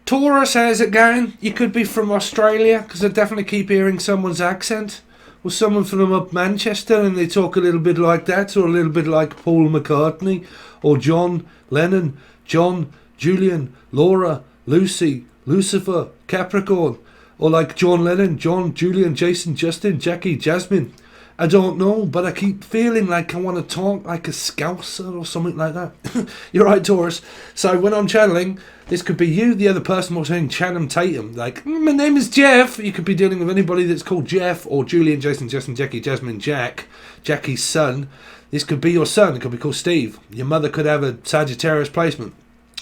Taurus, how's it going? You could be from Australia, because I definitely keep hearing someone's accent. Or someone from up Manchester, and they talk a little bit like that, or a little bit like Paul McCartney, or John Lennon, John, Julian, Laura, Lucy, Lucifer, Capricorn, or like John Lennon, John, Julian, Jason, Justin, Jackie, Jasmine. I don't know, but I keep feeling like I want to talk like a Scouser or something like that. You're right, Taurus. So when I'm channeling, this could be you, the other person, or saying Channing Tatum. Like, my name is Jeff. You could be dealing with anybody that's called Jeff, or Julian, Jason, Justin, Jackie, Jasmine, Jack, Jackie's son. This could be your son. It could be called Steve. Your mother could have a Sagittarius placement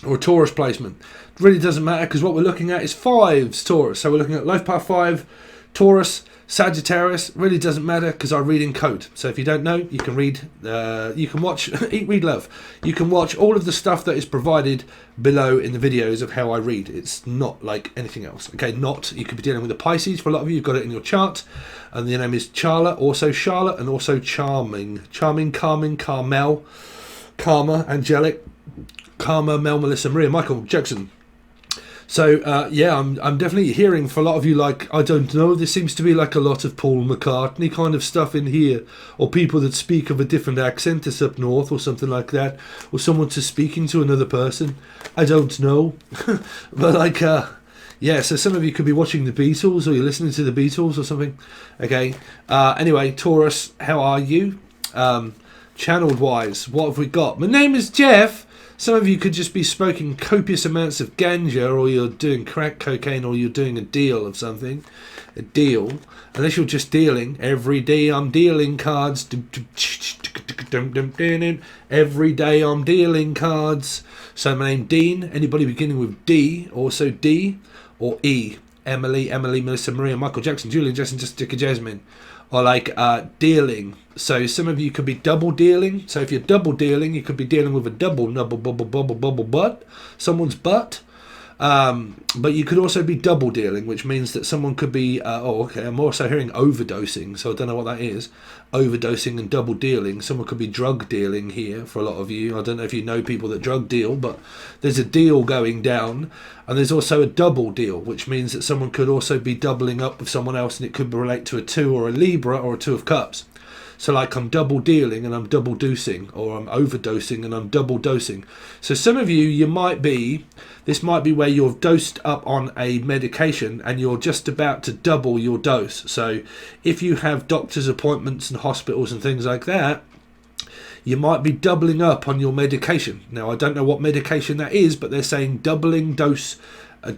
or a Taurus placement. It really doesn't matter, because what we're looking at is fives, Taurus. So we're looking at life path 5, Taurus, Sagittarius. Really doesn't matter, because I read in code. So if you don't know, you can read, you can watch, eat, read, love. You can watch all of the stuff that is provided below in the videos of how I read. It's not like anything else. Okay, you could be dealing with a Pisces. For a lot of you, you've got it in your chart. And the name is Charla, also Charlotte, and also Charming. Charming, Carming, Carmel, Karma, Angelic, Karma, Mel, Melissa, Maria, Michael, Jackson. So, yeah, I'm definitely hearing for a lot of you, like, I don't know, there seems to be like a lot of Paul McCartney kind of stuff in here, or people that speak of a different accent that's up north or something like that, or someone to speaking to another person. I don't know. But, like, yeah, so some of you could be watching the Beatles, or you're listening to the Beatles or something. Okay. Anyway, Taurus, how are you? Channeled wise, what have we got? My name is Jeff. Some of you could just be smoking copious amounts of ganja, or you're doing crack cocaine, or you're doing a deal of something. A deal. Unless you're just dealing. Every day I'm dealing cards. Every day I'm dealing cards. So my name Dean. Anybody beginning with D, also D, or E. Emily, Melissa, Maria, Michael, Jackson, Julian, Justin, Jessica, Jasmine. Or like dealing. So some of you could be double dealing. So if you're double dealing, you could be dealing with a double butt, someone's butt. But you could also be double dealing, which means that someone could be I'm also hearing overdosing, so I don't know what that is. Overdosing and double dealing. Someone could be drug dealing here for a lot of you. I don't know if you know people that drug deal, but there's a deal going down, and there's also a double deal, which means that someone could also be doubling up with someone else, and it could relate to a 2 or a Libra or a 2 of Cups. So like I'm double dealing and I'm double dosing, or I'm overdosing and I'm double dosing. So some of you might be, this might be where you're dosed up on a medication and you're just about to double your dose. So if you have doctor's appointments and hospitals and things like that, you might be doubling up on your medication. Now I don't know what medication that is, but they're saying doubling dose,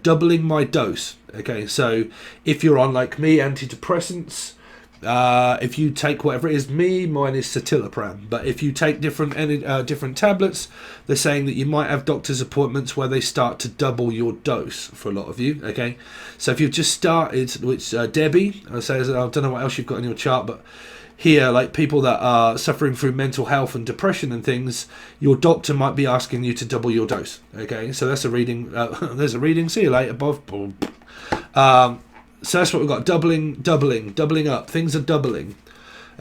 doubling my dose. Okay, so if you're on, like me, antidepressants, if you take whatever it is, mine is citalopram, but if you take different tablets, they're saying that you might have doctor's appointments where they start to double your dose for a lot of you. Okay, so if you've just started, which Debbie, I don't know what else you've got in your chart, but here, like people that are suffering through mental health and depression and things, your doctor might be asking you to double your dose. Okay, so that's a reading. There's a reading. See you later, Bob. So that's what we've got. Doubling up. Things are doubling.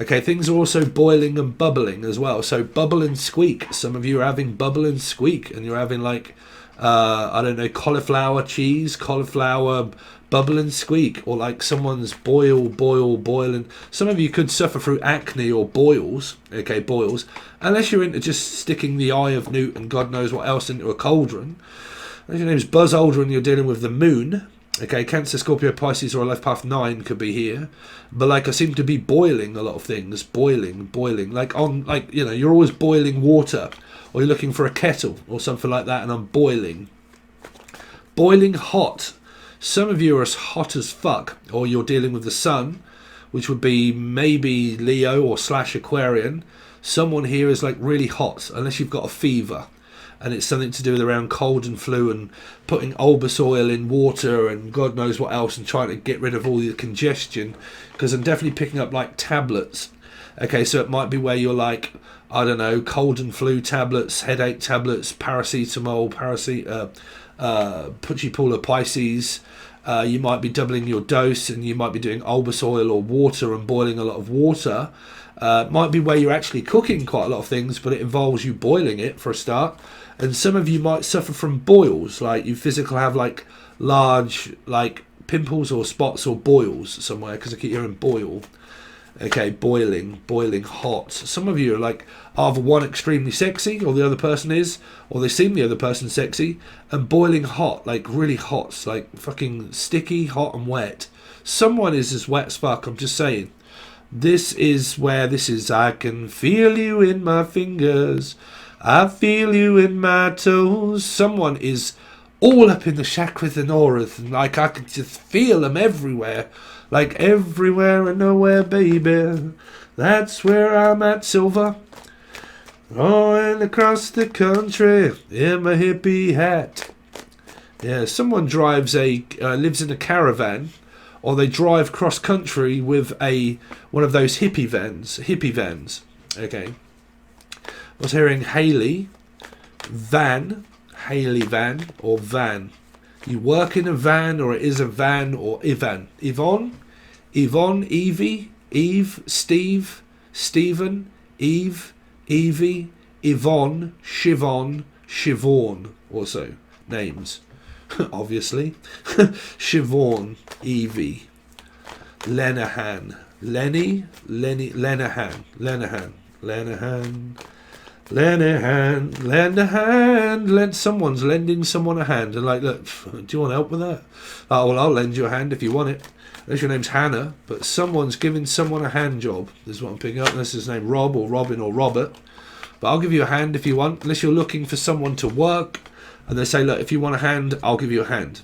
Okay, things are also boiling and bubbling as well. So bubble and squeak. Some of you are having bubble and squeak, and you're having like, I don't know, cauliflower cheese, cauliflower bubble and squeak, or like someone's boiling. Some of you could suffer through acne or boils. Okay, boils. Unless you're into just sticking the eye of Newt and God knows what else into a cauldron. Unless your name's Buzz Aldrin, you're dealing with the moon. Okay, Cancer, Scorpio, Pisces, or a life path 9 could be here. But like I seem to be boiling a lot of things. Boiling. Like you're always boiling water. Or you're looking for a kettle or something like that, and I'm boiling. Boiling hot. Some of you are as hot as fuck. Or you're dealing with the sun, which would be maybe Leo or / Aquarian. Someone here is like really hot, unless you've got a fever. And it's something to do with around cold and flu and putting albus oil in water and God knows what else, and trying to get rid of all the congestion, because I'm definitely picking up like tablets. Okay, so it might be where you're like, I don't know, cold and flu tablets, headache tablets, paracetamol, Pucci Pisces. You might be doubling your dose, and you might be doing albus oil or water and boiling a lot of water. Might be where you're actually cooking quite a lot of things, but it involves you boiling it for a start. And some of you might suffer from boils, like you physically have like large, like, pimples or spots or boils somewhere, because I keep hearing boil. Okay, boiling hot. Some of you are like either one extremely sexy, or the other person is, or they seem the other person sexy, and boiling hot, like really hot, it's like fucking sticky, hot and wet. Someone is as wet as fuck, I'm just saying. This is where this is. I can feel you in my fingers. I feel you in my toes. Someone is all up in the chakras and auras, and like I can just feel them everywhere. Like everywhere and nowhere, baby. That's where I'm at, Silver. Rolling across the country in my hippie hat. Yeah, someone drives lives in a caravan, or they drive cross country with one of those hippie vans. Okay. I was hearing Haley van, or van. You work in a van, or it is a van, or Ivan. Yvonne, Evie, Eve, Steve, Stephen, Eve, Evie, Yvonne, Siobhan, Siobhan, also names, obviously. Siobhan, Evie, Lenahan, Lenny, Lenahan, someone's lending someone a hand, and like, look, do you want help with that? Oh, well, I'll lend you a hand if you want it. Unless your name's Hannah, but someone's giving someone a hand job. This is what I'm picking up, unless his name Rob or Robin or Robert. But I'll give you a hand if you want, unless you're looking for someone to work, and they say, look, if you want a hand, I'll give you a hand.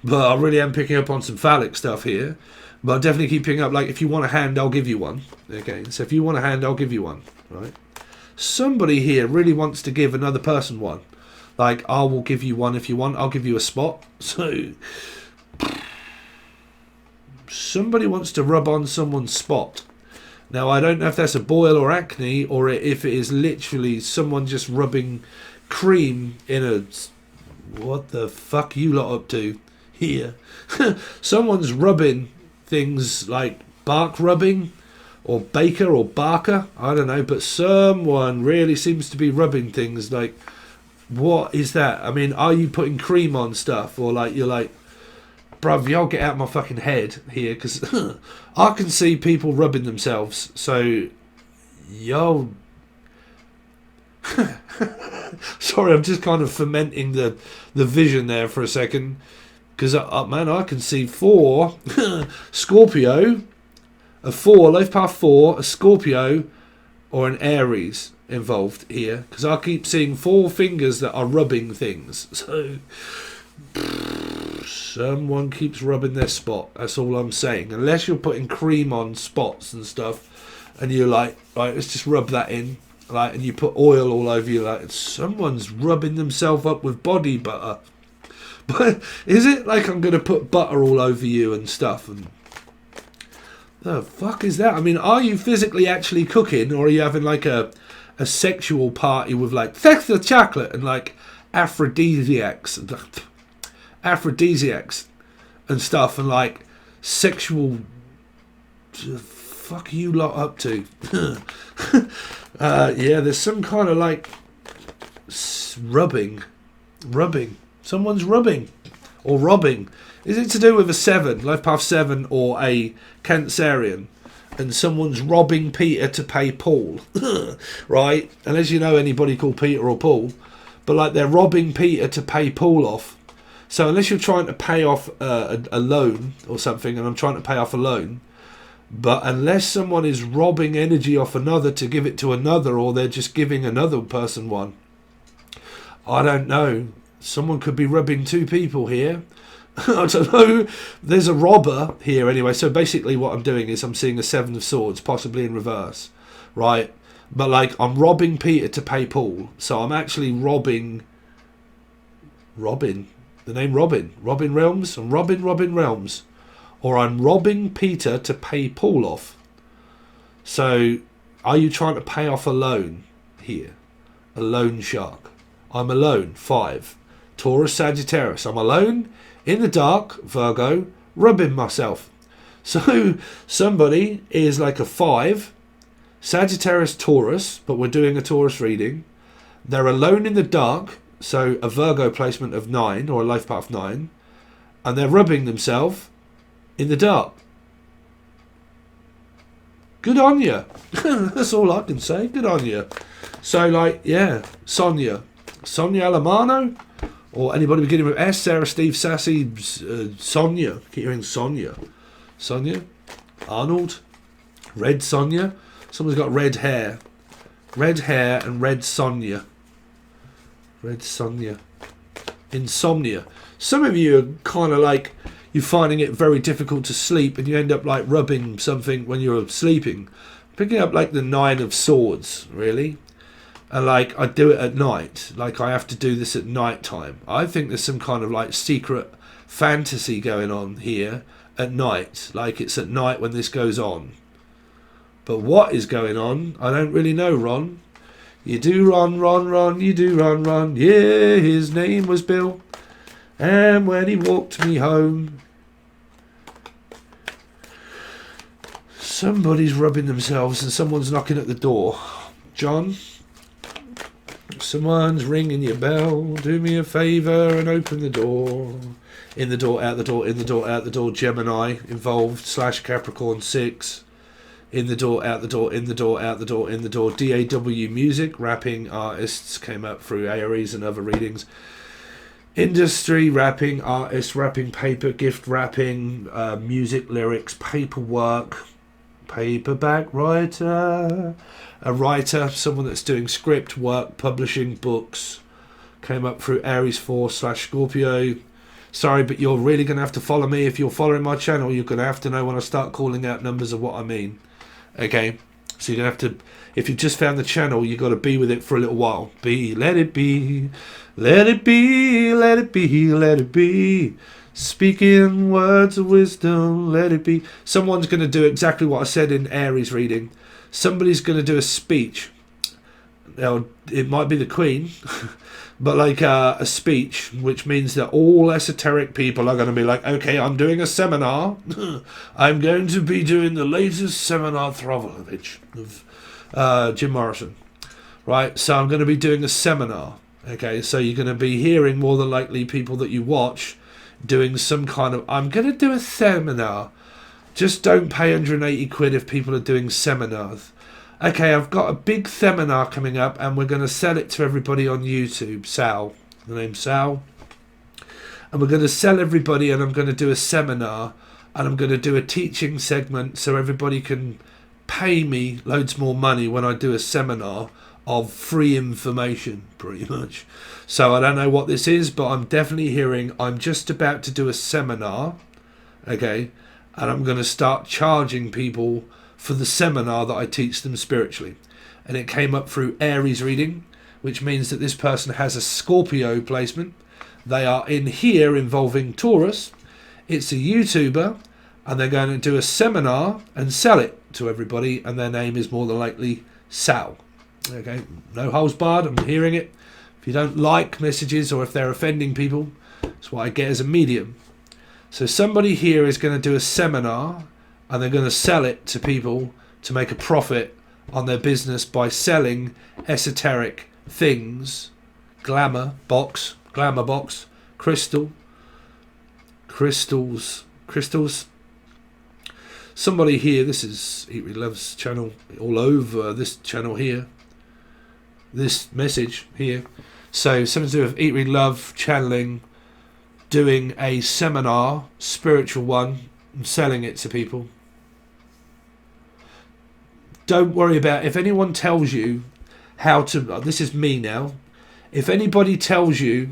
But I really am picking up on some phallic stuff here. But I'll definitely keep picking up, like, if you want a hand, I'll give you one. Okay, so if you want a hand, I'll give you one, right? Somebody here really wants to give another person one. Like, I will give you one if you want. I'll give you a spot. So, somebody wants to rub on someone's spot. Now, I don't know if that's a boil or acne, or if it is literally someone just rubbing cream in a... What the fuck you lot up to here? Someone's rubbing things like bark rubbing, or Baker or Barker, I don't know, but someone really seems to be rubbing things like, what is that? I mean, are you putting cream on stuff, or like you're like, bruv, y'all get out of my fucking head here, because I can see people rubbing themselves, so y'all... Sorry, I'm just kind of fermenting the vision there for a second, because man, I can see 4 Scorpio, a 4, life path 4, a Scorpio, or an Aries involved here. Because I keep seeing 4 fingers that are rubbing things. So, someone keeps rubbing their spot. That's all I'm saying. Unless you're putting cream on spots and stuff, and you're like, right, let's just rub that in. Like, and you put oil all over you. Like, someone's rubbing themselves up with body butter. But is it like I'm going to put butter all over you and stuff? And the fuck is that? I mean, are you physically actually cooking, or are you having like a sexual party with like sex the chocolate and like aphrodisiacs and stuff, and like sexual... Fuck you lot up to? Yeah, there's some kind of like rubbing. Someone's rubbing or robbing. Is it to do with a 7, life path 7, or a Cancerian, and someone's robbing Peter to pay Paul? Right? Unless you know anybody called Peter or Paul, but like they're robbing Peter to pay Paul off. So unless you're trying to pay off a loan or something, and I'm trying to pay off a loan, but unless someone is robbing energy off another to give it to another, or they're just giving another person one, I don't know. Someone could be rubbing 2 people here. I don't know. There's a robber here anyway. So basically what I'm doing is I'm seeing a 7 of Swords, possibly in reverse. Right? But like, I'm robbing Peter to pay Paul. So I'm actually robbing... Robin. The name Robin. Robin Realms. I'm robbing Robin Realms. Or I'm robbing Peter to pay Paul off. So, are you trying to pay off a loan here? A loan shark. I'm alone. 5. Taurus, Sagittarius. I'm alone, in the dark, Virgo, rubbing myself. So, somebody is like a 5, Sagittarius, Taurus, but we're doing a Taurus reading. They're alone in the dark, so a Virgo placement of 9, or a life path 9. and they're rubbing themselves in the dark. Good on you. That's all I can say. Good on you. So, like, yeah, Sonia Alamano, or anybody beginning with S, Sarah, Steve, Sassy, Sonia. Keep hearing Sonia. Arnold, Red Sonia. Someone's got red hair. Red hair and Red Sonia. Red Sonia. Insomnia. Some of you are kind of like, you're finding it very difficult to sleep, and you end up like rubbing something when you're sleeping. Picking up like the Nine of Swords, really. And like, I do it at night. Like, I have to do this at night time. I think there's some kind of like secret fantasy going on here at night. Like, it's at night when this goes on. But what is going on, I don't really know, Ron. You do Ron, you do Ron. Yeah, his name was Bill. And when he walked me home, somebody's rubbing themselves and someone's knocking at the door. John, someone's ringing your bell. Do me a favour and open the door. In the door, out the door, in the door, out the door. Gemini involved / Capricorn 6. In the door, out the door, in the door, out the door, in the door. DAW music, rapping artists came up through Aries and other readings. Industry, rapping artists, rapping paper, gift wrapping, music, lyrics, paperwork, paperback writer, a writer, someone that's doing script work, publishing books, came up through Aries 4 / Scorpio. Sorry, but you're really going to have to follow me. If you're following my channel, you're going to have to know when I start calling out numbers of what I mean. Okay, so you're going to have to, if you just found the channel, you've got to be with it for a little while. Let it be, let it be, let it be, let it be. Speaking words of wisdom, let it be. Someone's going to do exactly what I said in Aries reading. Somebody's going to do a speech. Now, it might be the Queen, but like a speech, which means that all esoteric people are going to be like, okay, I'm doing a seminar. I'm going to be doing the latest seminar Throvelovich of Jim Morrison. Right, so I'm going to be doing a seminar. Okay, so you're going to be hearing more than likely people that you watch doing some kind of, I'm going to do a seminar. Just don't pay 180 quid if people are doing seminars. Okay, I've got a big seminar coming up and we're going to sell it to everybody on YouTube. Sal. The name's Sal. And we're going to sell everybody, and I'm going to do a seminar, and I'm going to do a teaching segment so everybody can pay me loads more money when I do a seminar of free information, pretty much. So I don't know what this is, but I'm definitely hearing I'm just about to do a seminar, okay, and I'm going to start charging people for the seminar that I teach them spiritually. And it came up through Aries reading, which means that this person has a Scorpio placement. They are in here involving Taurus. It's a YouTuber, and they're going to do a seminar and sell it to everybody, and their name is more than likely Sal. Okay, no holds barred, I'm hearing it. If you don't like messages or if they're offending people, that's what I get as a medium. So somebody here is going to do a seminar, and they're going to sell it to people to make a profit on their business by selling esoteric things, glamour box, crystals. Somebody here, this is Eat Read Love's channel, all over this channel here, this message here. So something to do with Eat Read Love, channeling, doing a seminar, spiritual one, and selling it to people. Don't worry about if anyone tells you how to, this is me now, if anybody tells you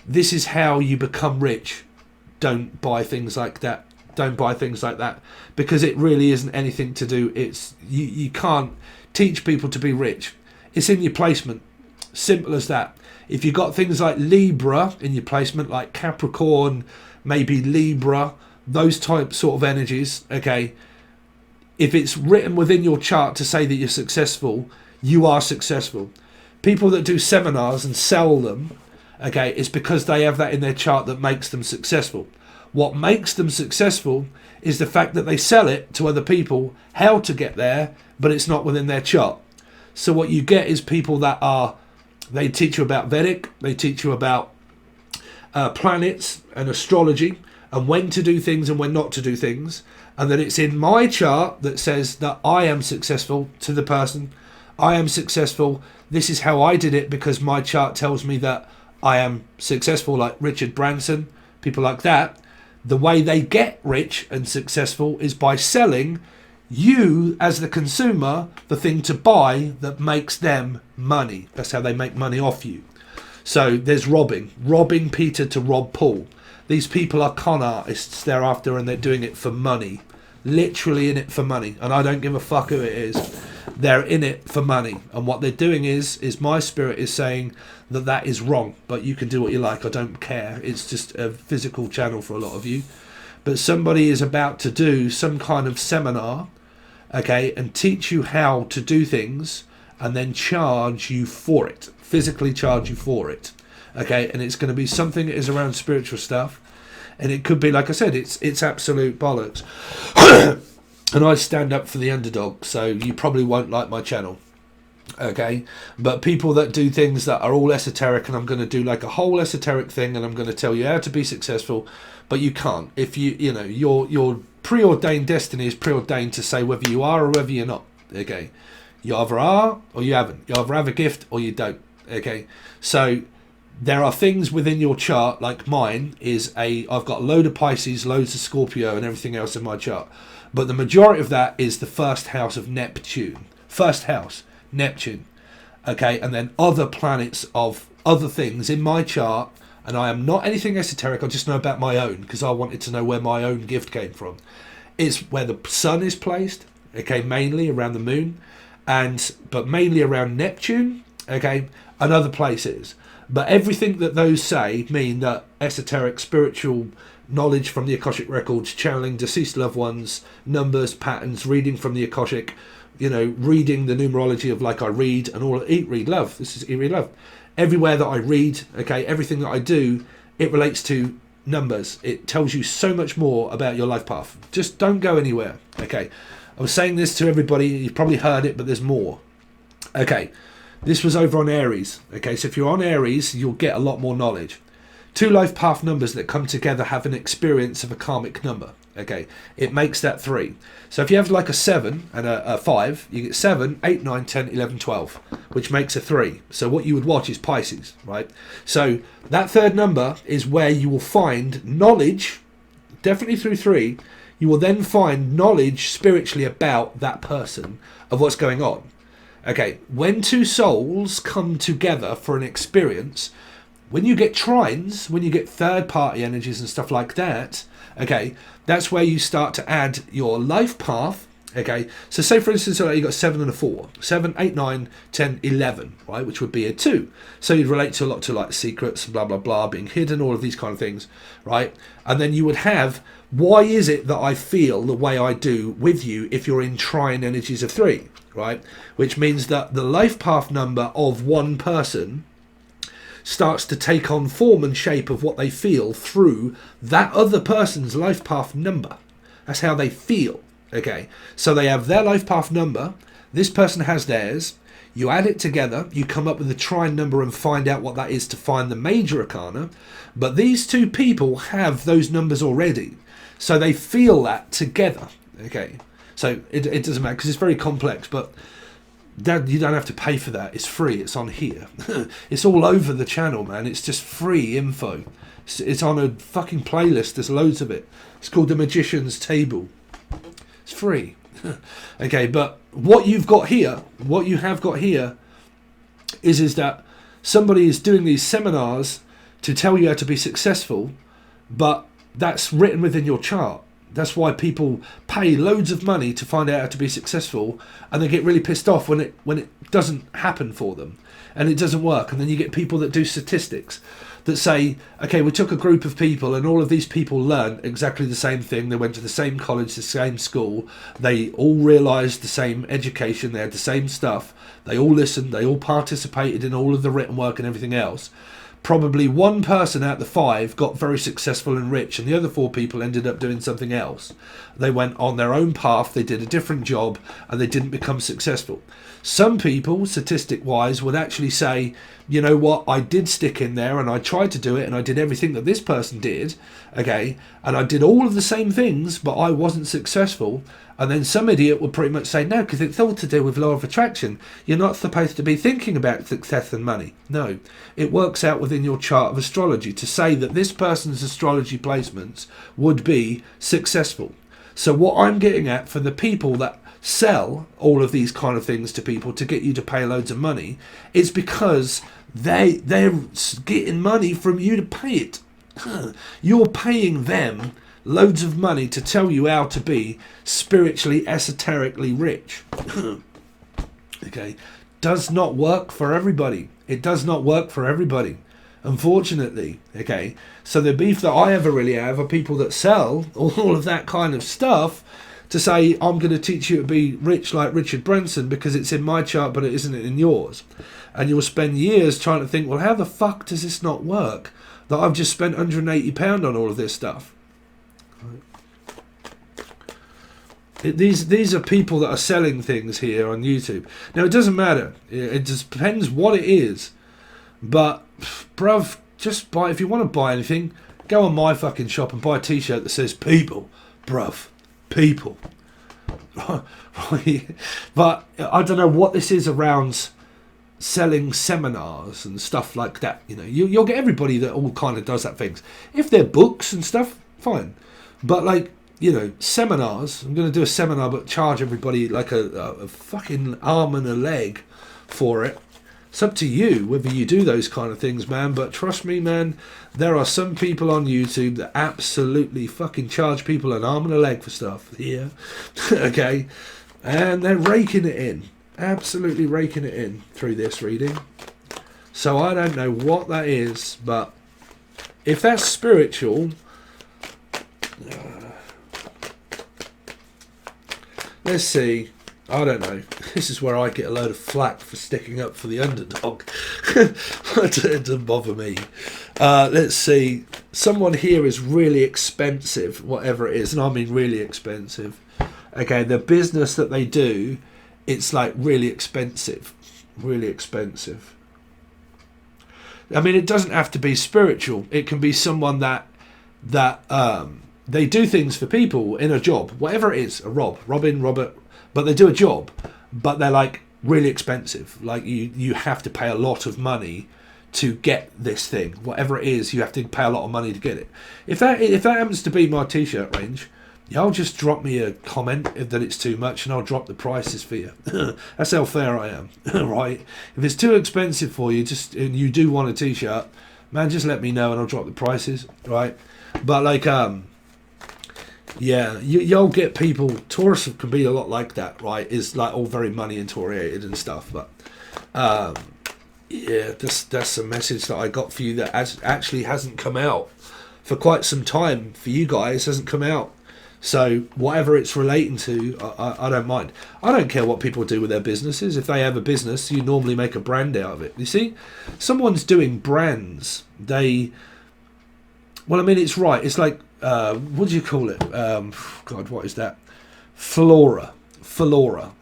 this is how you become rich, don't buy things like that. Don't buy things like that, because it really isn't anything to do. It's you can't teach people to be rich. It's in your placement. Simple as that. If you've got things like Libra in your placement, like Capricorn, maybe Libra, those type sort of energies, okay, if it's written within your chart to say that you're successful, you are successful. People that do seminars and sell them, okay, it's because they have that in their chart that makes them successful. What makes them successful is the fact that they sell it to other people how to get there, but it's not within their chart. So what you get is people that are, they teach you about Vedic, they teach you about planets and astrology and when to do things and when not to do things, and then it's in my chart that says that I am successful to the person. I am successful. This is how I did it because my chart tells me that I am successful, like Richard Branson, people like that. The way they get rich and successful is by selling you, as the consumer, the thing to buy that makes them money. That's how they make money off you. So there's robbing Peter to rob Paul. These people are con artists thereafter, and they're doing it for money. Literally in it for money. And I don't give a fuck who it is. They're in it for money. And what they're doing is my spirit is saying that that is wrong. But you can do what you like. I don't care. It's just a physical channel for a lot of you. But somebody is about to do some kind of seminar, okay, and teach you how to do things and then charge you for it. Physically charge you for it. Okay, and it's going to be something that is around spiritual stuff. And it could be, like I said, it's absolute bollocks. And I stand up for the underdog, so you probably won't like my channel. Okay, but people that do things that are all esoteric, and I'm going to do like a whole esoteric thing, and I'm going to tell you how to be successful, but you can't. If you know, your preordained destiny is preordained to say whether you are or whether you're not. Okay, you either are or you haven't. You either have a gift or you don't. Okay, so there are things within your chart, like mine is I've got a load of Pisces, loads of Scorpio and everything else in my chart. But the majority of that is the first house of Neptune. First house, Neptune. Okay, and then other planets of other things in my chart. And I am not anything esoteric, I just know about my own, because I wanted to know where my own gift came from. It's where the sun is placed, okay, mainly around the moon, but mainly around Neptune, okay, and other places. But everything that those say mean that esoteric, spiritual knowledge from the Akashic records, channeling deceased loved ones, numbers, patterns, reading from the Akashic, you know, reading the numerology of like I read and all, eat, read, love. This is eat, read, love. Everywhere that I read, okay, everything that I do, it relates to numbers. It tells you so much more about your life path. Just don't go anywhere, okay. I was saying this to everybody, you've probably heard it, but there's more. Okay. This was over on Aries. Okay, so if you're on Aries, you'll get a lot more knowledge. Two life path numbers that come together have an experience of a karmic number. Okay, it makes that 3. So if you have like a 7 and a 5, you get 7, 8, 9, 10, 11, 12, which makes a 3. So what you would watch is Pisces, right? So that third number is where you will find knowledge, definitely through 3. You will then find knowledge spiritually about that person, of what's going on. Okay, when two souls come together for an experience, when you get trines, when you get third-party energies and stuff like that, okay, that's where you start to add your life path, okay? So say, for instance, you got 7 and a 4. 7, 8, 9, 10, 11, right, which would be a 2. So you'd relate to a lot to like secrets, blah, blah, blah, being hidden, all of these kind of things, right? And then you would have, why is it that I feel the way I do with you if you're in trine energies of 3? Right, which means that the life path number of one person starts to take on form and shape of what they feel through that other person's life path number. That's how they feel. Okay, so they have their life path number, this person has theirs, you add it together, you come up with the trine number and find out what that is to find the major arcana, but these two people have those numbers already, so they feel that together. Okay, so it doesn't matter because it's very complex, but you don't have to pay for that. It's free. It's on here. It's all over the channel, man. It's just free info. It's on a fucking playlist. There's loads of it. It's called The Magician's Table. It's free. Okay, but what you've got here, what you have got here is that somebody is doing these seminars to tell you how to be successful, but that's written within your chart. That's why people pay loads of money to find out how to be successful, and they get really pissed off when it doesn't happen for them and it doesn't work. And then you get people that do statistics that say, okay, we took a group of people and all of these people learned exactly the same thing. They went to the same college, the same school. They all realised the same education. They had the same stuff. They all listened. They all participated in all of the written work and everything else. probably one person out of the 5 got very successful and rich, and the other 4 people ended up doing something else. They went on their own path, they did a different job, and they didn't become successful. Some people, statistic wise, would actually say, you know what, I did stick in there and I tried to do it and I did everything that this person did, okay, and I did all of the same things, but I wasn't successful. And then some idiot would pretty much say, no, because it's all to do with law of attraction. You're not supposed to be thinking about success and money. No, it works out within your chart of astrology to say that this person's astrology placements would be successful. So what I'm getting at, for the people that sell all of these kind of things to people to get you to pay loads of money, is because they're getting money from you to pay it. You're paying them loads of money to tell you how to be spiritually, esoterically rich. Okay, does not work for everybody. It does not work for everybody, unfortunately. Okay, so the beef that I ever really have are people that sell all of that kind of stuff to say, I'm going to teach you to be rich like Richard Branson because it's in my chart but it isn't in yours. And you'll spend years trying to think, well, how the fuck does this not work? That I've just spent £180 on all of this stuff. These are people that are selling things here on YouTube. Now, it doesn't matter. It just depends what it is. But, bruv, just buy, if you want to buy anything, go on my fucking shop and buy a t-shirt that says people. Bruv, people. Right? But I don't know what this is around selling seminars and stuff like that. You know, you'll get everybody that all kind of does that things. If they're books and stuff, fine. But like, you know, seminars, I'm going to do a seminar but charge everybody like a fucking arm and a leg for it. It's up to you whether you do those kind of things, man. But trust me, man, there are some people on YouTube that absolutely fucking charge people an arm and a leg for stuff here. Okay? And they're raking it in. Absolutely raking it in through this reading. So I don't know what that is, but if that's spiritual, let's see. I don't know. This is where I get a load of flack for sticking up for the underdog. It doesn't bother me. Let's see. Someone here is really expensive, whatever it is, and I mean really expensive. Okay, the business that they do, it's like really expensive. Really expensive. I mean, it doesn't have to be spiritual. It can be someone that they do things for people in a job, whatever it is, Robert, but they do a job, but they're like really expensive. Like you have to pay a lot of money to get this thing, whatever it is. You have to pay a lot of money to get it. If that happens to be my t-shirt range, y'all just drop me a comment that it's too much, and I'll drop the prices for you. That's how fair I am, right? If it's too expensive for you, and you do want a t-shirt, man, just let me know and I'll drop the prices, right? But like, yeah, you'll get people. Taurus can be a lot like that, right? Is like all very money oriented and stuff. But yeah, that's a message that I got for you that actually hasn't come out for quite some time. For you guys, hasn't come out. So whatever it's relating to, I don't mind. I don't care what people do with their businesses. If they have a business, you normally make a brand out of it. You see, someone's doing brands. Well, I mean, it's right. It's like, what do you call it? God, what is that? Flora,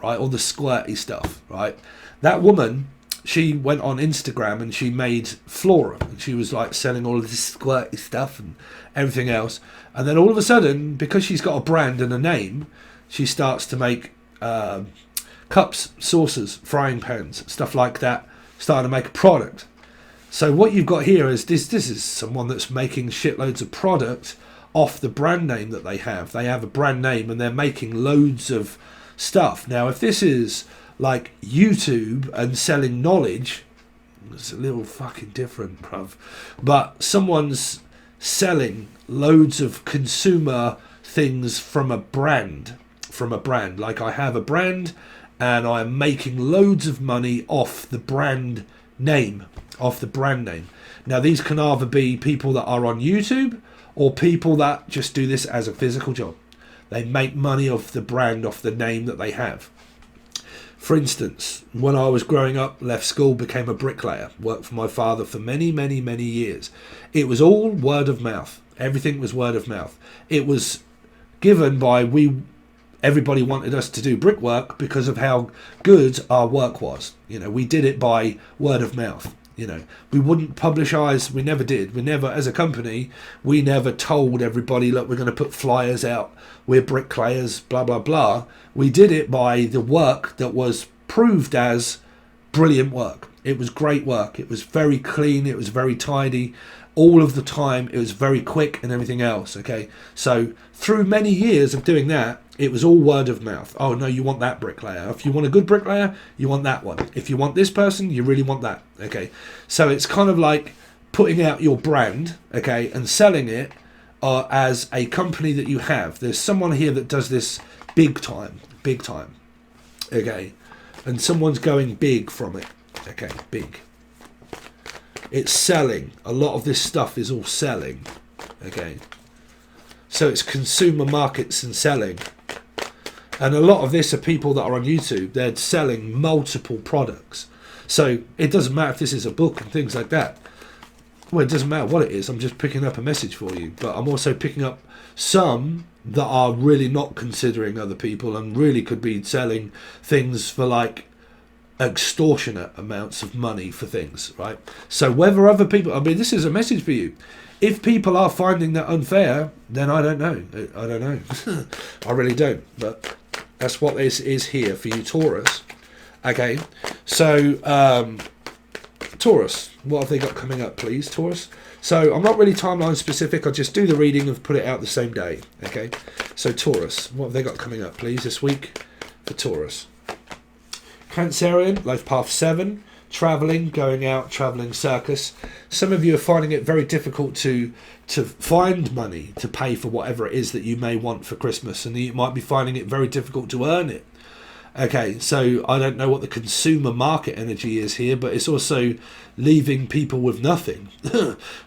right? All the squirty stuff, right? That woman, she went on Instagram and she made Flora. And she was like selling all of this squirty stuff and everything else. And then all of a sudden, because she's got a brand and a name, she starts to make cups, saucers, frying pans, stuff like that, starting to make a product. So what you've got here is this is someone that's making shitloads of product off the brand name that they have. They have a brand name and they're making loads of stuff. Now, if this is like YouTube and selling knowledge, it's a little fucking different, bruv. But someone's selling loads of consumer things from a brand. Like I have a brand and I'm making loads of money off the brand name. Now, these can either be people that are on YouTube or people that just do this as a physical job. They make money off the brand, off the name that they have. For instance, when I was growing up, left school, became a bricklayer, worked for my father for many, many, many years. It was all word of mouth. Everything was word of mouth. It was given by everybody wanted us to do brickwork because of how good our work was. We did it by word of mouth. We wouldn't publicize. We never did. We never, as a company, we never told everybody, look, we're going to put flyers out. We're bricklayers, blah, blah, blah. We did it by the work that was proved as brilliant work. It was great work. It was very clean. It was very tidy. All of the time, it was very quick and everything else. Okay. So through many years of doing that, it was all word of mouth. Oh, no, you want that bricklayer. If you want a good bricklayer, you want that one. If you want this person, you really want that. Okay. So it's kind of like putting out your brand, okay, and selling it as a company that you have. There's someone here that does this big time. Okay. And someone's going big from it. Okay, big. It's selling. A lot of this stuff is all selling. Okay. So it's consumer markets and selling. And a lot of this are people that are on YouTube. They're selling multiple products. So it doesn't matter if this is a book and things like that. Well, it doesn't matter what it is. I'm just picking up a message for you. But I'm also picking up some that are really not considering other people and really could be selling things for like extortionate amounts of money for things, right? So whether other people, this is a message for you. If people are finding that unfair, then I don't know. I really don't. But that's what this is here for you, Taurus. Okay. So, Taurus, what have they got coming up, please, Taurus? So I'm not really timeline specific. I just do the reading and put it out the same day. Okay. So Taurus, what have they got coming up, please, this week for Taurus? Cancerian, life path 7, travelling, going out, travelling circus. Some of you are finding it very difficult to find money to pay for whatever it is that you may want for Christmas, and you might be finding it very difficult to earn it. Okay, so I don't know what the consumer market energy is here, but it's also leaving people with nothing,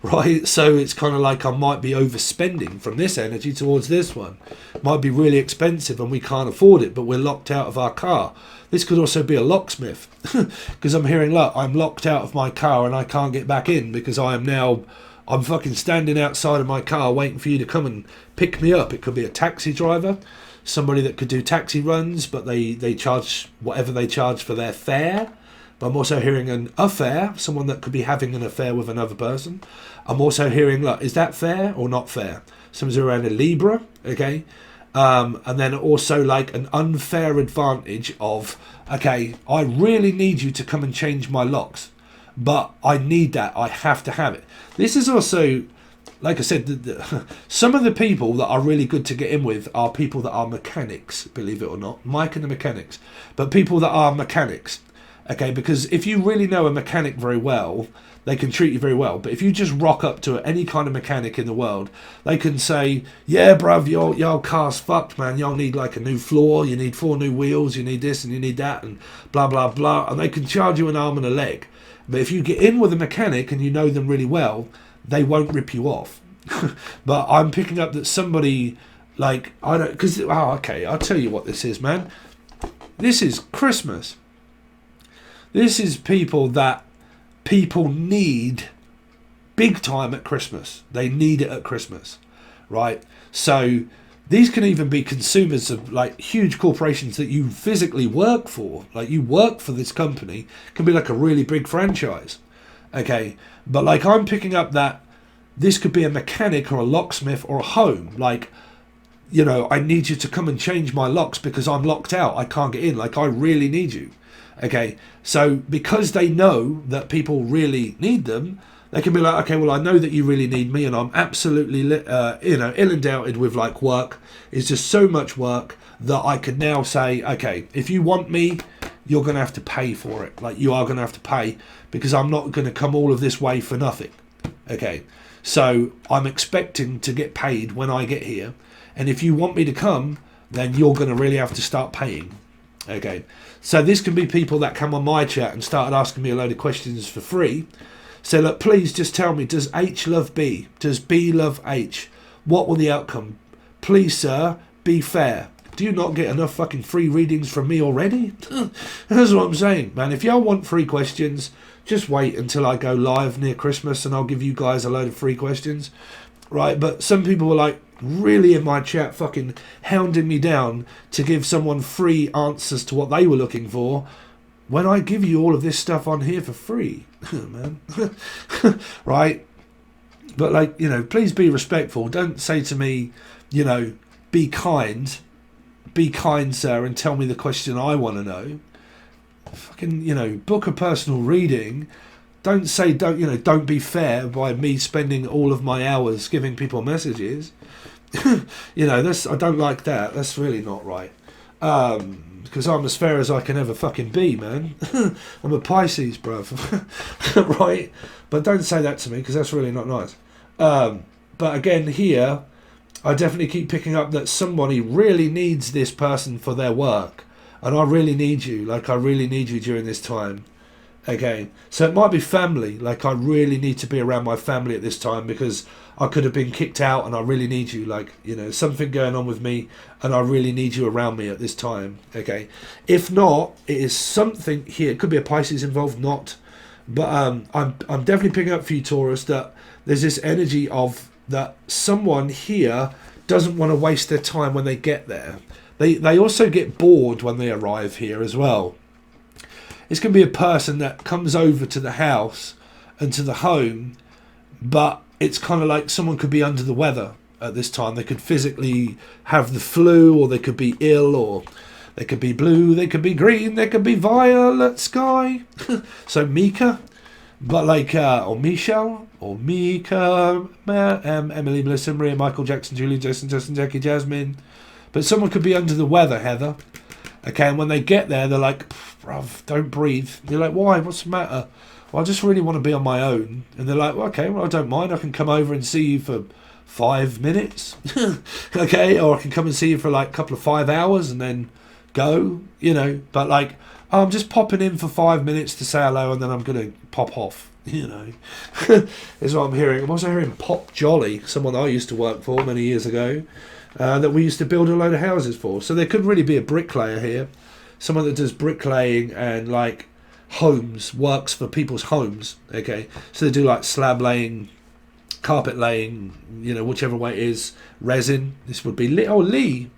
right? So it's kind of like I might be overspending from this energy towards this one. It might be really expensive and we can't afford it, but we're locked out of our car. This could also be a locksmith, because I'm hearing, look, I'm locked out of my car and I can't get back in because I'm fucking standing outside of my car waiting for you to come and pick me up. It could be a taxi driver, somebody that could do taxi runs, but they charge whatever they charge for their fare. But I'm also hearing an affair, someone that could be having an affair with another person. I'm also hearing, look, is that fair or not fair? Someone's around a Libra, okay? And then also like an unfair advantage of, okay, I really need you to come and change my locks, but I need that. I have to have it. This is also, like I said, some of the people that are really good to get in with are people that are mechanics, believe it or not. Mike and the mechanics. But people that are mechanics. Okay, because if you really know a mechanic very well, they can treat you very well. But if you just rock up to any kind of mechanic in the world, they can say, yeah, bruv, your car's fucked, man. Y'all need like a new floor. You need 4 new wheels. You need this and you need that and blah, blah, blah. And they can charge you an arm and a leg. But if you get in with a mechanic and you know them really well, they won't rip you off. But I'm picking up that somebody, like, I don't, because, okay, I'll tell you what this is, man. This is Christmas. This is people that people need big time at Christmas. They need it at Christmas, right? So these can even be consumers of like huge corporations that you physically work for. Like you work for this company. It can be like a really big franchise, okay? But like I'm picking up that this could be a mechanic or a locksmith or a home. Like, you know, I need you to come and change my locks because I'm locked out. I can't get in. Like I really need you. Okay, so because they know that people really need them, they can be like, okay, well, I know that you really need me, and I'm absolutely, ill-endowed with like work. It's just so much work that I could now say, okay, if you want me, you're going to have to pay for it. Like you are going to have to pay because I'm not going to come all of this way for nothing. Okay, so I'm expecting to get paid when I get here, and if you want me to come, then you're going to really have to start paying. Okay, so this can be people that come on my chat and started asking me a load of questions for free. So look, please just tell me, does H love B? Does B love H? What will the outcome? Please, sir, be fair. Do you not get enough fucking free readings from me already? That's what I'm saying, man. If y'all want free questions, just wait until I go live near Christmas and I'll give you guys a load of free questions. Right, but some people were like really in my chat fucking hounding me down to give someone free answers to what they were looking for when I give you all of this stuff on here for free, man. Right? But like, you know, please be respectful. Don't say to me, you know, be kind, sir, and tell me the question I want to know. Fucking, you know, book a personal reading. Don't say, don't be fair by me spending all of my hours giving people messages. You know, I don't like that. That's really not right. Because I'm as fair as I can ever fucking be, man. I'm a Pisces, bruv. Right? But don't say that to me, because that's really not nice. But again, here, I definitely keep picking up that somebody really needs this person for their work. And I really need you. Like, I really need you during this time. Okay, so it might be family. Like, I really need to be around my family at this time because I could have been kicked out and I really need you. Like, you know, something going on with me and I really need you around me at this time. Okay, if not, it is something here. It could be a Pisces involved, not. But I'm definitely picking up for you, Taurus, that there's this energy of that someone here doesn't want to waste their time when they get there. They also get bored when they arrive here as well. It's going to be a person that comes over to the house and to the home, but it's kind of like someone could be under the weather at this time. They could physically have the flu, or they could be ill, or they could be blue, they could be green, they could be violet sky. So Mika, but like, or Michelle, or Mika, Emily, Melissa, Maria, Michael, Jackson, Julie, Justin, Jackie, Jasmine. But someone could be under the weather, Heather. Okay, and when they get there, they're like, bruv, don't breathe. You're like, why? What's the matter? Well, I just really want to be on my own. And they're like, well, okay, well, I don't mind. I can come over and see you for 5 minutes. Okay, or I can come and see you for like a couple of 5 hours and then go, you know. But like, I'm just popping in for 5 minutes to say hello and then I'm going to pop off, you know. Is what I'm hearing. I'm also hearing Pop Jolly, someone I used to work for many years ago. That we used to build a load of houses for. So there could really be a bricklayer here. Someone that does bricklaying and like homes, works for people's homes. Okay, so they do like slab laying, carpet laying, you know, whichever way it is, resin. This would be Lee.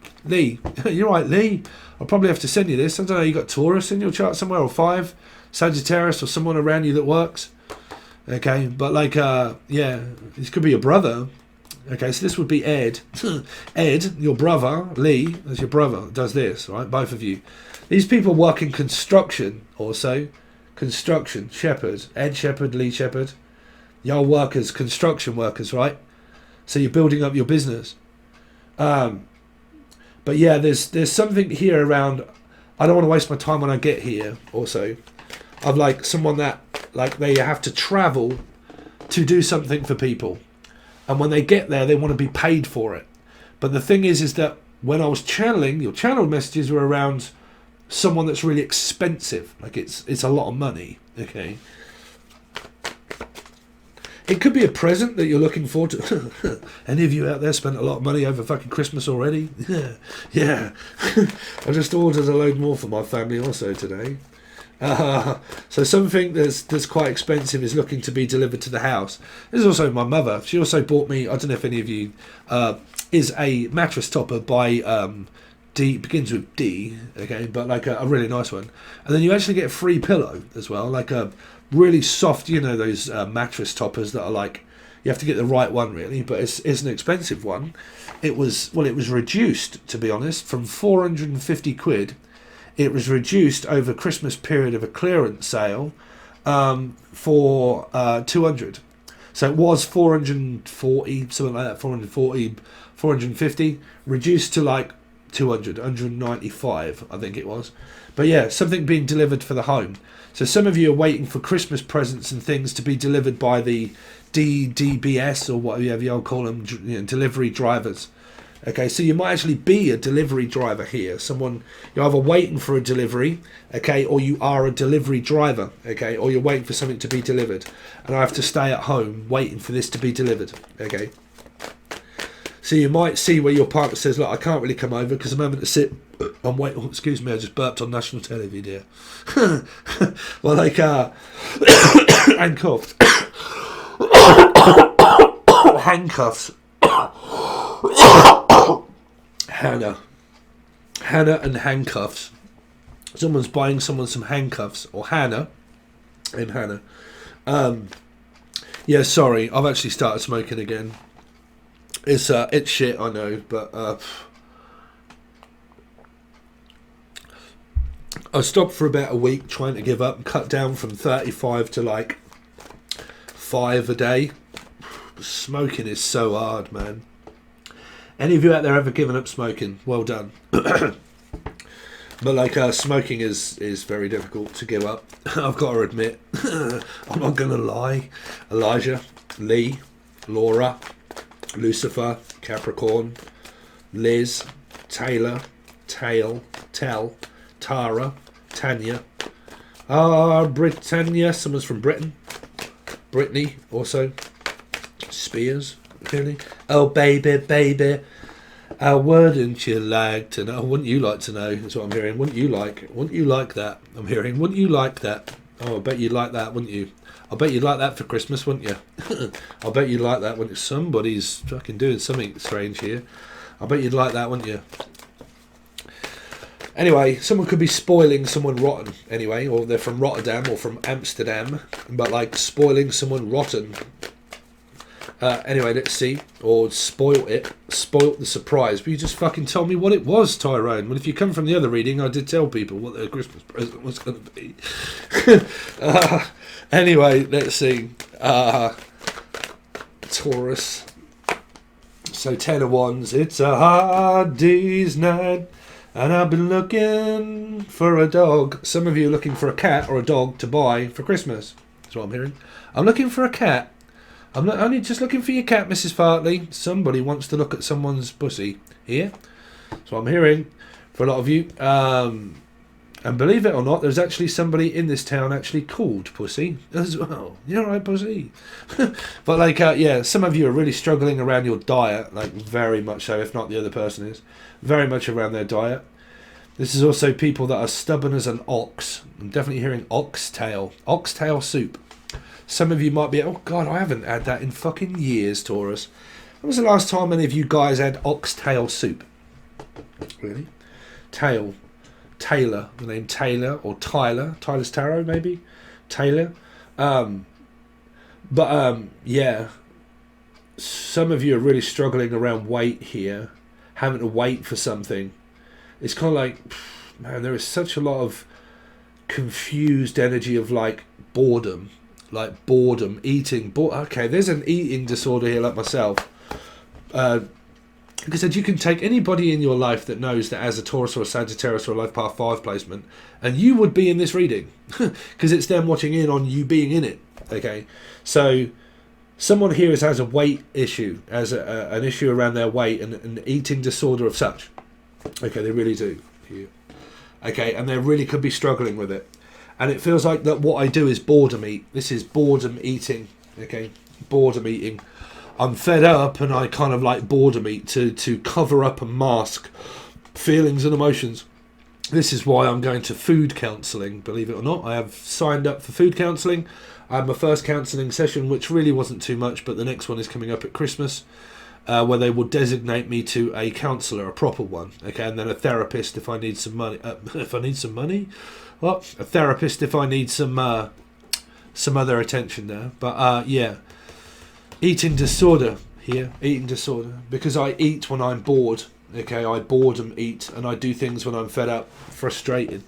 You're right, Lee. I'll probably have to send you this. I don't know, you got Taurus in your chart somewhere, or 5, Sagittarius, or someone around you that works. Okay, but like, yeah, this could be your brother. Okay, so this would be Ed. Ed, your brother, Lee, as your brother, does this, right? Both of you. These people work in construction also. Construction, Shepherd. Ed Shepherd, Lee Shepherd. Y'all workers, construction workers, right? So you're building up your business. But yeah, there's something here around, I don't want to waste my time when I get here also. Of like someone that, like, they have to travel to do something for people. And when they get there, they want to be paid for it. But the thing is that when I was channeling, your channel messages were around someone that's really expensive. Like it's a lot of money. Okay. It could be a present that you're looking forward to. Any of you out there spent a lot of money over fucking Christmas already? Yeah. I just ordered a load more for my family also today. So something that's quite expensive is looking to be delivered to the house. This is also my mother. She also bought me, I don't know if any of you, is a mattress topper by D, begins with D, okay, but like a really nice one. And then you actually get a free pillow as well, like a really soft, you know, those mattress toppers that are like, you have to get the right one really, but it's an expensive one. It was reduced, to be honest, from 450 quid. It was reduced over Christmas period of a clearance sale for 200. So it was 440, something like that, 440, 450, reduced to like 200, 195, I think it was. But yeah, something being delivered for the home. So some of you are waiting for Christmas presents and things to be delivered by the DBS or whatever you call them, you know, delivery drivers. Okay, so you might actually be a delivery driver here. Someone, you're either waiting for a delivery, okay, or you are a delivery driver, okay, or you're waiting for something to be delivered. And I have to stay at home waiting for this to be delivered, okay. So you might see where your partner says, look, I can't really come over because I'm having to sit and wait. Oh, excuse me, I just burped on national telly there. Well, like, handcuffed. Handcuffs. Hannah and handcuffs. Someone's buying someone some handcuffs, or Hannah. I'm Hannah. Yeah, sorry, I've actually started smoking again. It's shit, I know, but I stopped for about a week trying to give up and cut down from 35 to like 5 a day. Smoking is so hard, man. Any of you out there ever given up smoking? Well done. But like smoking is very difficult to give up. I've got to admit. I'm not gonna lie. Elijah, Lee, Laura, Lucifer, Capricorn, Liz, Taylor, Tail, Tell, Tara, Tanya, Britannia, someone's from Britain, Brittany also, Spears, really. Oh baby, baby, wouldn't you like to know? Wouldn't you like to know? That's what I'm hearing. Wouldn't you like that? I'm hearing. Wouldn't you like that? Oh, I bet you'd like that, wouldn't you? I bet you'd like that for Christmas, wouldn't you? I bet you'd like that, wouldn't you? Somebody's fucking doing something strange here. I bet you'd like that, wouldn't you? Anyway, someone could be spoiling someone rotten, anyway, or they're from Rotterdam or from Amsterdam, but like spoiling someone rotten. Anyway, let's see. Or spoilt the surprise. But you just fucking told me what it was, Tyrone. Well, if you come from the other reading, I did tell people what their Christmas present was going to be. Anyway, let's see. Taurus. So 10 of Wands. It's a hard day's night, and I've been looking for a dog. Some of you are looking for a cat or a dog to buy for Christmas. That's what I'm hearing. I'm looking for a cat. I'm not only just looking for your cat, Mrs. Fartley. Somebody wants to look at someone's pussy here. That's what I'm hearing for a lot of you. And believe it or not, there's actually somebody in this town actually called Pussy as well. You're right, Pussy. But like, yeah, some of you are really struggling around your diet, like very much so, if not the other person is. Very much around their diet. This is also people that are stubborn as an ox. I'm definitely hearing oxtail. Oxtail soup. Some of you might be, oh God, I haven't had that in fucking years, Taurus. When was the last time any of you guys had oxtail soup? Really? Taylor, the name Taylor or Tyler. Tyler's Tarot, maybe? Taylor. Yeah. Some of you are really struggling around weight here. Having to wait for something. It's kind of like, man, there is such a lot of confused energy of like boredom. Like boredom, eating. Okay, there's an eating disorder here like myself. Like I said, you can take anybody in your life that knows that as a Taurus or a Sagittarius or a Life Path 5 placement, and you would be in this reading. Because it's them watching in on you being in it. Okay, so someone here has a weight issue, has an issue around their weight and an eating disorder of such. Okay, they really do. Okay, and they really could be struggling with it. And it feels like that what I do is boredom eat. This is boredom eating. Okay, boredom eating. I'm fed up and I kind of like boredom eat to cover up and mask feelings and emotions. This is why I'm going to food counselling, believe it or not. I have signed up for food counselling. I had my first counselling session, which really wasn't too much, but the next one is coming up at Christmas, where they will designate me to a counsellor, a proper one. Okay, and then a therapist if I need some money. If I need some money? Well, a therapist if I need some other attention there. But yeah, eating disorder here. Eating disorder because I eat when I'm bored. Okay, I boredom eat, and I do things when I'm fed up, frustrated.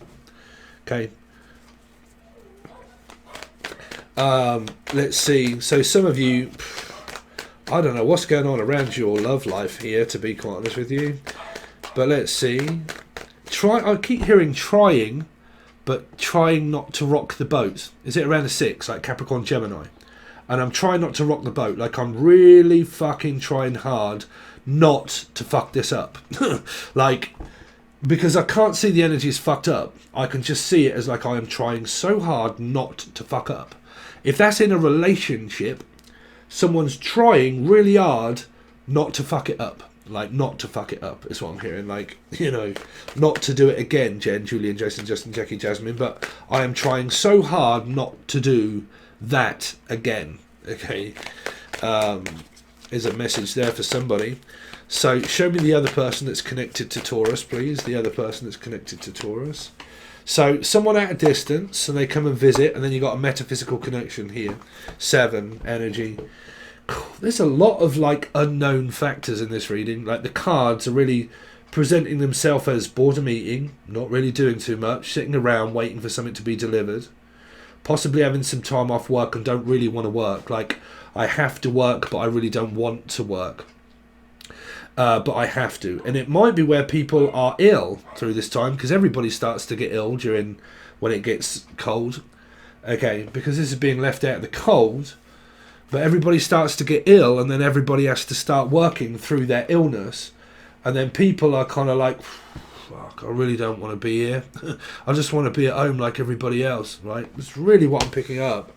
Okay. Let's see. So some of you, I don't know what's going on around your love life here, to be quite honest with you. But let's see. I keep hearing trying. But trying not to rock the boat. Is it around a 6, like Capricorn, Gemini? And I'm trying not to rock the boat. Like I'm really fucking trying hard not to fuck this up. Like, because I can't see the energy is fucked up. I can just see it as like I am trying so hard not to fuck up. If that's in a relationship, someone's trying really hard not to fuck it up. Like, not to fuck it up is what I'm hearing. Like, you know, not to do it again, Jen, Julian, Jason, Justin, Jackie, Jasmine. But I am trying so hard not to do that again. Okay. Is a message there for somebody. So show me the other person that's connected to Taurus, please. The other person that's connected to Taurus. So someone at a distance, and they come and visit, and then you got a metaphysical connection here. 7 energy. There's a lot of like unknown factors in this reading. Like the cards are really presenting themselves as boredom eating, not really doing too much, sitting around waiting for something to be delivered, possibly having some time off work and don't really want to work. Like, I have to work, but I really don't want to work. But I have to. And it might be where people are ill through this time, because everybody starts to get ill during when it gets cold. Okay, because this is being left out of the cold, but everybody starts to get ill, and then everybody has to start working through their illness. And then people are kind of like, fuck, I really don't want to be here. I just want to be at home like everybody else, right? That's really what I'm picking up.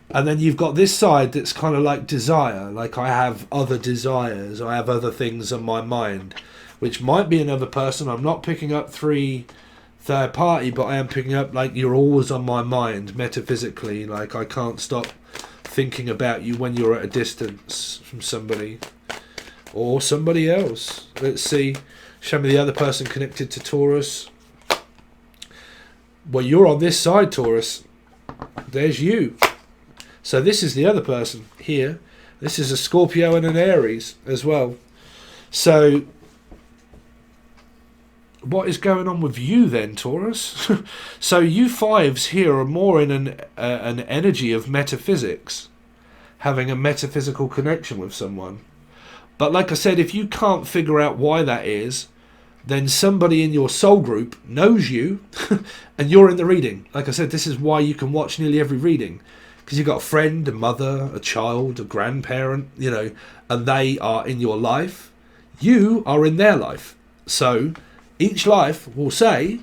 And then you've got this side that's kind of like desire. Like, I have other desires. I have other things on my mind, which might be another person. I'm not picking up 3 third party, but I am picking up, like, you're always on my mind metaphysically. Like, I can't stop thinking about you when you're at a distance from somebody or somebody else. Let's see. Show me the other person connected to Taurus. Well, you're on this side, Taurus. There's you. So this is the other person here. This is a Scorpio and an Aries as well. So what is going on with you then, Taurus? So you 5s here are more in an energy of metaphysics, having a metaphysical connection with someone. But like I said, if you can't figure out why that is, then somebody in your soul group knows you and you're in the reading. Like I said, this is why you can watch nearly every reading. Because you've got a friend, a mother, a child, a grandparent, you know, and they are in your life. You are in their life. So each life will say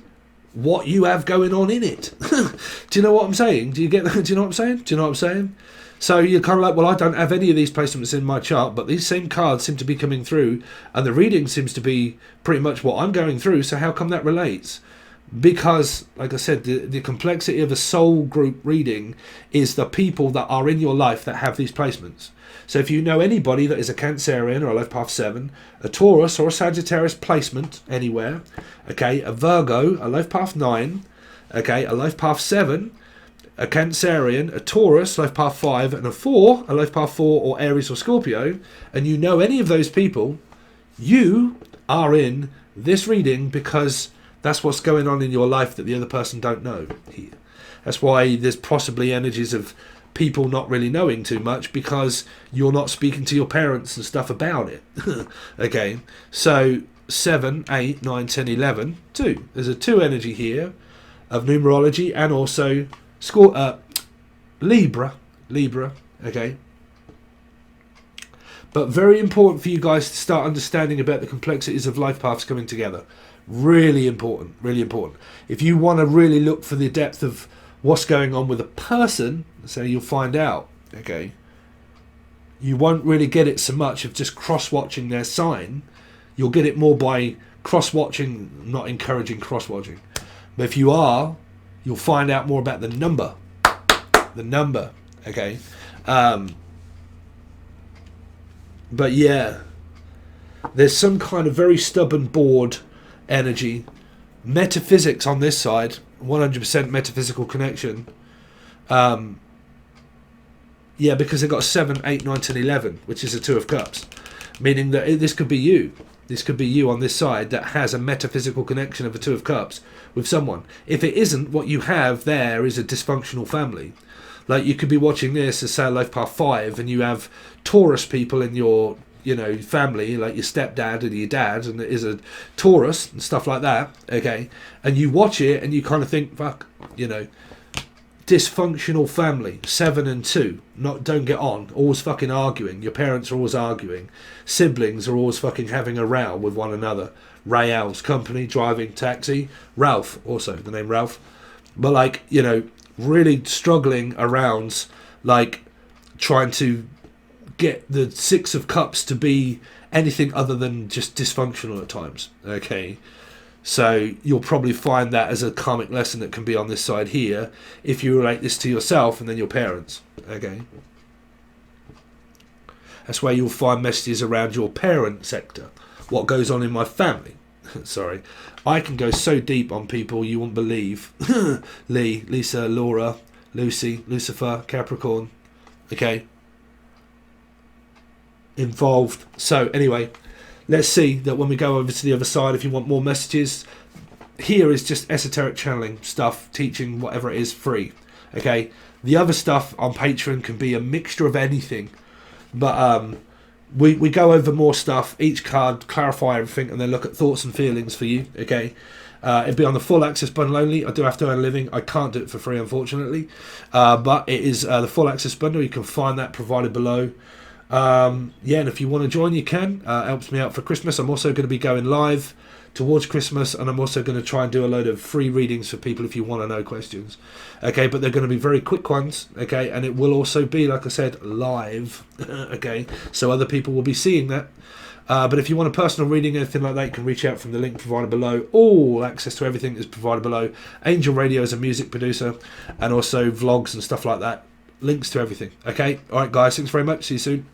what you have going on in it. Do you know what I'm saying? Do you know what I'm saying? Do you know what I'm saying? So you're kind of like, well, I don't have any of these placements in my chart, but these same cards seem to be coming through, and the reading seems to be pretty much what I'm going through, so how come that relates? Because, like I said, the complexity of a soul group reading is the people that are in your life that have these placements. So if you know anybody that is a Cancerian or a Life Path 7, a Taurus or a Sagittarius placement anywhere, okay, a Virgo, a Life Path 9, okay, a Life Path 7, a Cancerian, a Taurus, Life Path 5, and a 4, a Life Path 4 or Aries or Scorpio, and you know any of those people, you are in this reading because that's what's going on in your life that the other person don't know here. That's why there's possibly energies of people not really knowing too much, because you're not speaking to your parents and stuff about it. Okay, so 7, 8, 9, 10, 11, 2. There's a 2 energy here of numerology and also Libra, okay. But very important for you guys to start understanding about the complexities of life paths coming together. Really important, really important. If you want to really look for the depth of what's going on with a person, so you'll find out, okay. You won't really get it so much of just cross-watching their sign. You'll get it more by cross-watching, not encouraging cross-watching. But if you are, you'll find out more about the number. The number, okay? But yeah, there's some kind of very stubborn, bored energy. Metaphysics on this side, 100% metaphysical connection. Yeah, because they've got 7, 8, 9, 10, 11, which is a 2 of Cups. Meaning that this could be you. This could be you on this side that has a metaphysical connection of a 2 of Cups with someone. If it isn't, what you have there is a dysfunctional family. Like, you could be watching this as, say, Life Path 5, and you have Taurus people in your, you know, family, like your stepdad and your dad, and it is a Taurus and stuff like that, okay? And you watch it and you kind of think, fuck, you know, dysfunctional family, 7 and 2, don't get on, always fucking arguing, your parents are always arguing, siblings are always fucking having a row with one another. Rael's company, driving taxi, Ralph, also the name Ralph, but like, you know, really struggling around, like, trying to get the Six of Cups to be anything other than just dysfunctional at times. Okay, so you'll probably find that as a karmic lesson that can be on this side here if you relate this to yourself and then your parents. Okay, that's where you'll find messages around your parent sector. What goes on in my family? Sorry, I can go so deep on people you won't believe. Lee, Lisa, Laura, Lucy, Lucifer, Capricorn. Okay, involved. So anyway, let's see that when we go over to the other side, if you want more messages, here is just esoteric channeling stuff, teaching, whatever it is, free. Okay, the other stuff on Patreon can be a mixture of anything, but we go over more stuff, each card, clarify everything, and then look at thoughts and feelings for you. Okay, it'd be on the full access bundle only. I do have to earn a living. I can't do it for free, unfortunately, but it is the full access bundle. You can find that provided below. And if you want to join, you can. Helps me out for Christmas. I'm also going to be going live towards Christmas, and I'm also going to try and do a load of free readings for people if you want to know questions. Okay, but they're going to be very quick ones. Okay, and it will also be, like I said, live. Okay, so other people will be seeing that. But if you want a personal reading, anything like that, you can reach out from the link provided below. All access to everything is provided below. Angel Radio is a music producer, and also vlogs and stuff like that. Links to everything. Okay, all right, guys. Thanks very much. See you soon.